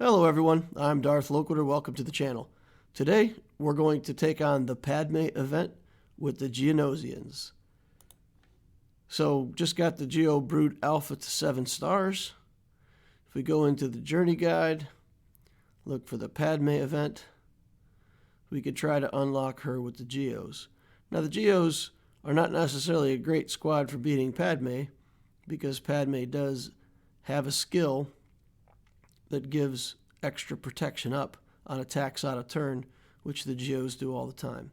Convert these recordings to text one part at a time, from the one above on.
Hello everyone, I'm Darth Loquitur, welcome to the channel. Today, we're going to take on the Padme event with the Geonosians. So, just got the Geo Brood Alpha to 7 stars. If we go into the journey guide, look for the Padme event, we could try to unlock her with the Geos. Now the Geos are not necessarily a great squad for beating Padme, because Padme does have a skill that gives extra protection up on attacks out of turn, which the Geos do all the time.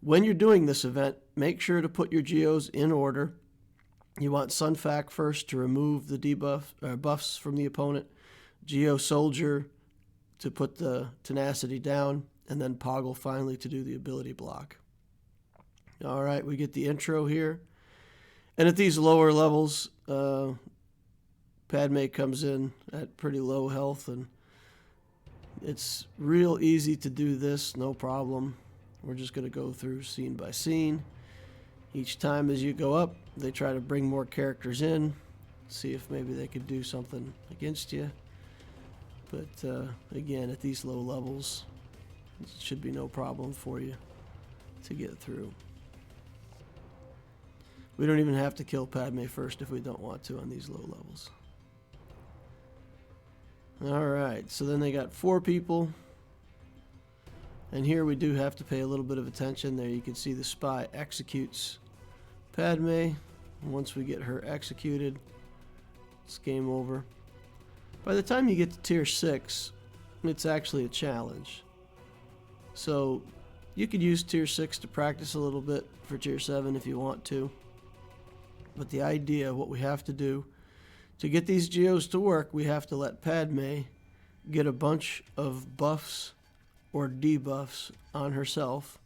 When you're doing this event, make sure to put your Geos in order. You want Sunfac first to remove the buffs from the opponent, Geo Soldier to put the tenacity down, and then Poggle finally to do the ability block. Alright, we get the intro here. And at these lower levels, Padme comes in at pretty low health, and it's real easy to do this, no problem. We're just going to go through scene by scene. Each time as you go up, they try to bring more characters in, see if maybe they could do something against you. But again, at these low levels, it should be no problem for you to get through. We don't even have to kill Padme first if we don't want to on these low levels. Alright, so then they got 4 people. And here we do have to pay a little bit of attention. There you can see the spy executes Padme. And once we get her executed, it's game over. By the time you get to tier 6, it's actually a challenge. So you could use tier 6 to practice a little bit for tier 7 if you want to. But the idea, what we have to do, to get these Geos to work, we have to let Padme get a bunch of buffs or debuffs on herself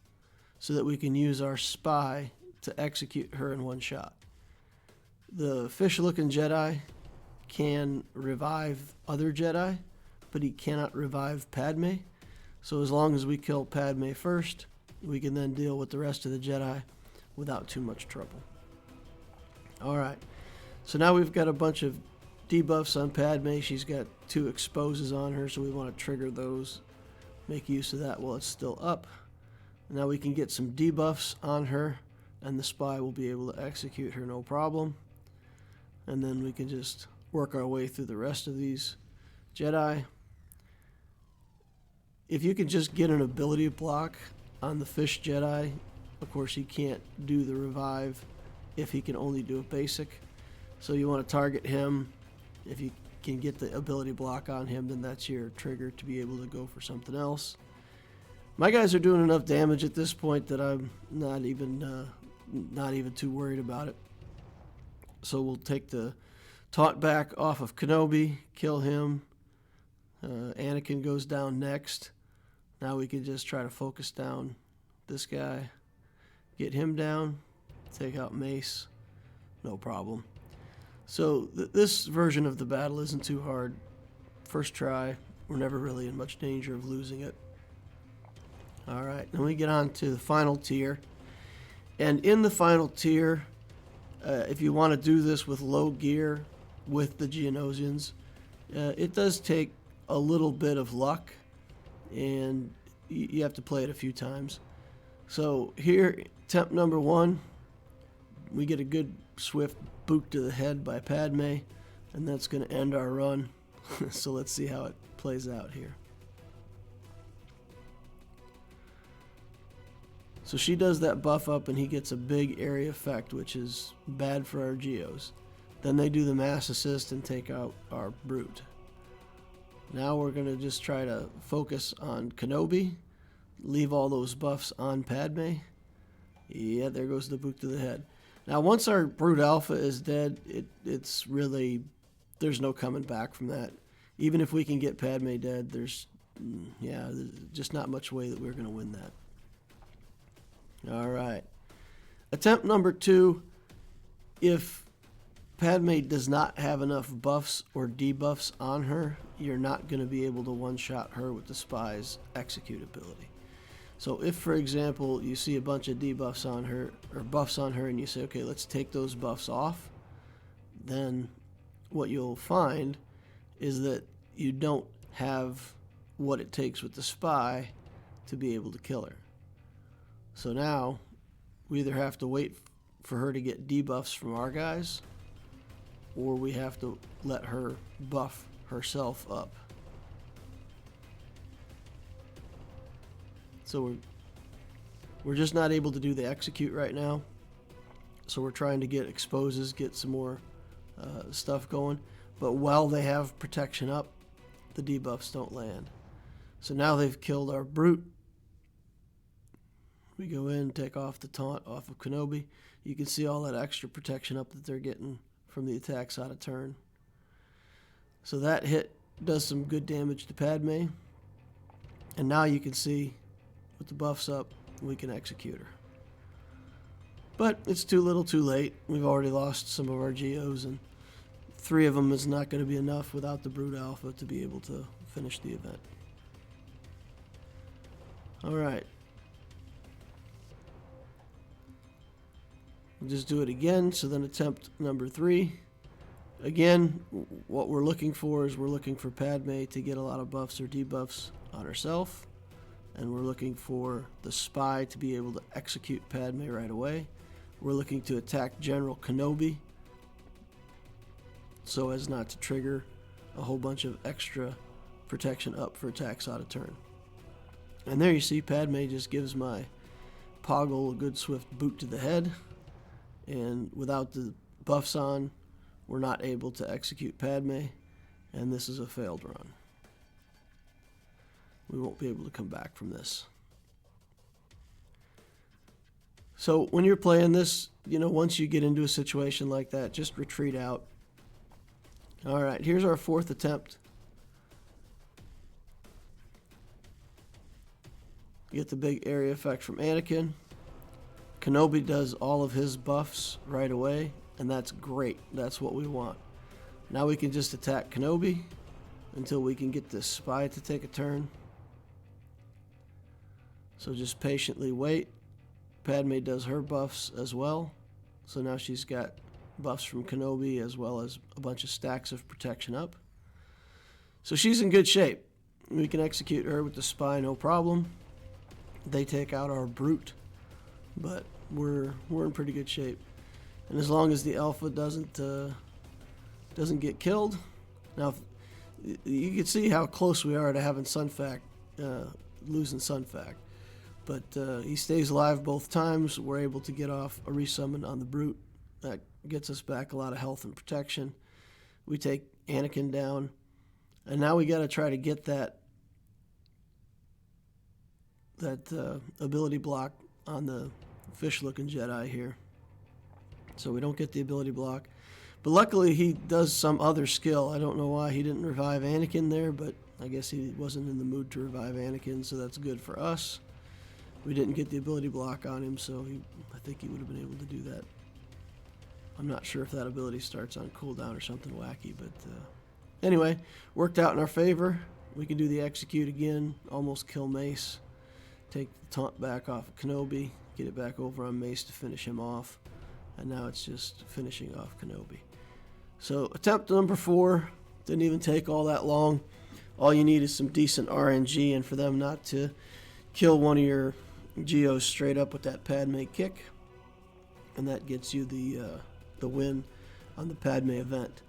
so that we can use our spy to execute her in one shot. The fish-looking Jedi can revive other Jedi, but he cannot revive Padme. So as long as we kill Padme first, we can then deal with the rest of the Jedi without too much trouble. Alright. So now we've got a bunch of debuffs on Padme. She's got 2 exposes on her, so we want to trigger those. Make use of that while it's still up. Now we can get some debuffs on her, and the spy will be able to execute her no problem. And then we can just work our way through the rest of these Jedi. If you can just get an ability block on the fish Jedi, of course he can't do the revive if he can only do a basic. So you want to target him. If you can get the ability block on him, then that's your trigger to be able to go for something else. My guys are doing enough damage at this point that I'm not even too worried about it. So we'll take the taunt back off of Kenobi, kill him. Anakin goes down next. Now we can just try to focus down this guy, get him down, take out Mace, no problem. So this version of the battle isn't too hard. First try, we're never really in much danger of losing it. Alright, then we get on to the final tier. And in the final tier, if you want to do this with low gear with the Geonosians, it does take a little bit of luck, and you have to play it a few times. So here, temp number 1, we get a good swift boot to the head by Padme, and that's going to end our run. So let's see how it plays out here. So she does that buff up, and he gets a big area effect, which is bad for our Geos. Then they do the mass assist and take out our brute. Now we're going to just try to focus on Kenobi, leave all those buffs on Padme. Yeah, there goes the boot to the head. Now, once our Brood Alpha is dead, it's really, there's no coming back from that. Even if we can get Padme dead, there's just not much way that we're going to win that. All right. Attempt number 2, if Padme does not have enough buffs or debuffs on her, you're not going to be able to one-shot her with the spy's execute ability. So if, for example, you see a bunch of debuffs on her, or buffs on her, and you say, okay, let's take those buffs off, then what you'll find is that you don't have what it takes with the spy to be able to kill her. So now we either have to wait for her to get debuffs from our guys, or we have to let her buff herself up. So we're just not able to do the execute right now. So we're trying to get exposes, get some more stuff going. But while they have protection up, the debuffs don't land. So now they've killed our brute. We go in, take off the taunt off of Kenobi. You can see all that extra protection up that they're getting from the attacks out of turn. So that hit does some good damage to Padme. And now you can see with the buffs up, we can execute her. But it's too little too late. We've already lost some of our Geos, and 3 of them is not going to be enough without the Brute Alpha to be able to finish the event. Alright. We'll just do it again, so then attempt number 3. Again, what we're looking for is we're looking for Padme to get a lot of buffs or debuffs on herself. And we're looking for the spy to be able to execute Padme right away. We're looking to attack General Kenobi so as not to trigger a whole bunch of extra protection up for attacks out of turn. And there you see Padme just gives my Poggle a good swift boot to the head. And without the buffs on, we're not able to execute Padme. And this is a failed run. We won't be able to come back from this. So when you're playing this, once you get into a situation like that, just retreat out. Alright, here's our 4th attempt. You get the big area effect from Anakin. Kenobi does all of his buffs right away, and that's great. That's what we want. Now we can just attack Kenobi until we can get this spy to take a turn. So just patiently wait. Padme does her buffs as well. So now she's got buffs from Kenobi as well as a bunch of stacks of protection up. So she's in good shape. We can execute her with the spy, no problem. They take out our brute, but we're in pretty good shape. And as long as the alpha doesn't get killed. Now you can see how close we are to having Sunfac, losing Sunfac. But he stays alive both times. We're able to get off a resummon on the brute. That gets us back a lot of health and protection. We take Anakin down. And now we got to try to get that ability block on the fish-looking Jedi here. So we don't get the ability block. But luckily he does some other skill. I don't know why he didn't revive Anakin there, but I guess he wasn't in the mood to revive Anakin, so that's good for us. We didn't get the ability block on him, so I think he would have been able to do that. I'm not sure if that ability starts on cooldown or something wacky, but anyway, worked out in our favor. We can do the execute again, almost kill Mace, take the taunt back off of Kenobi, get it back over on Mace to finish him off, and now it's just finishing off Kenobi. So attempt number 4 didn't even take all that long. All you need is some decent RNG, and for them not to kill one of your Geos straight up with that Padme kick, and that gets you the win on the Padme event.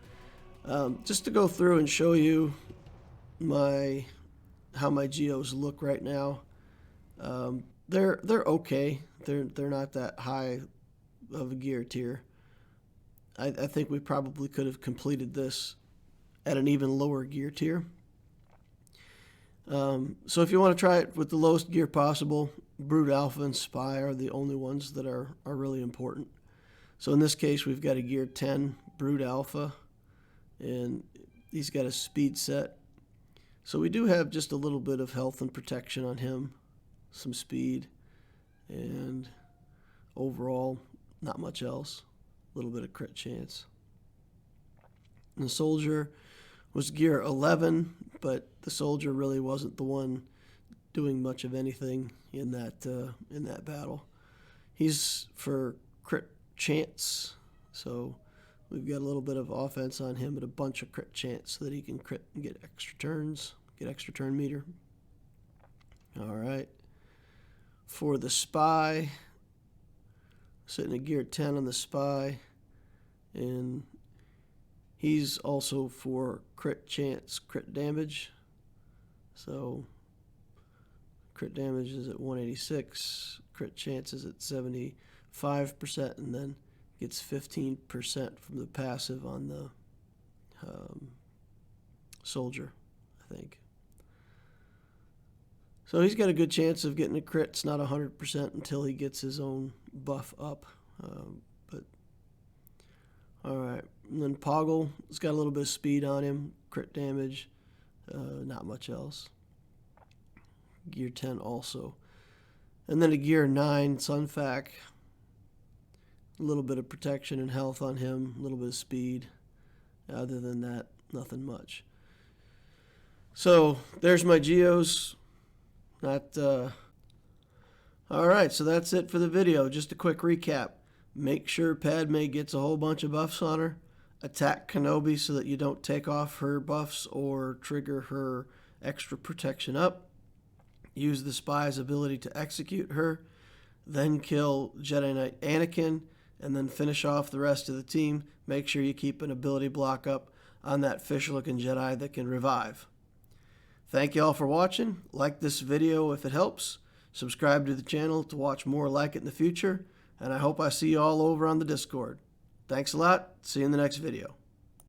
Just to go through and show you how my Geos look right now. They're okay. They're not that high of a gear tier. I think we probably could have completed this at an even lower gear tier. So if you want to try it with the lowest gear possible, Brute Alpha and Spy are the only ones that are really important. So in this case, we've got a gear 10 Brute Alpha, and he's got a speed set. So we do have just a little bit of health and protection on him, some speed, and overall, not much else. A little bit of crit chance. And the soldier was gear 11, but the soldier really wasn't the one doing much of anything in that battle. He's for crit chance, so we've got a little bit of offense on him, but a bunch of crit chance so that he can crit and get extra turns. get extra turn meter. All right. For the spy, sitting at gear 10 on the spy, and he's also for crit chance, crit damage. So crit damage is at 186, crit chance is at 75%, and then gets 15% from the passive on the soldier, I think. So he's got a good chance of getting a crit. It's not 100% until he gets his own buff up. But all right. And then Poggle, it's got a little bit of speed on him, crit damage, not much else. Gear 10 also. And then a gear 9, Sunfac, a little bit of protection and health on him, a little bit of speed. Other than that, nothing much. So there's my Geos. All right, so that's it for the video. Just a quick recap. Make sure Padme gets a whole bunch of buffs on her. Attack Kenobi so that you don't take off her buffs or trigger her extra protection up. Use the spy's ability to execute her. Then kill Jedi Knight Anakin, and then finish off the rest of the team. Make sure you keep an ability block up on that fish-looking Jedi that can revive. Thank you all for watching. Like this video if it helps. Subscribe to the channel to watch more like it in the future. And I hope I see you all over on the Discord. Thanks a lot. See you in the next video.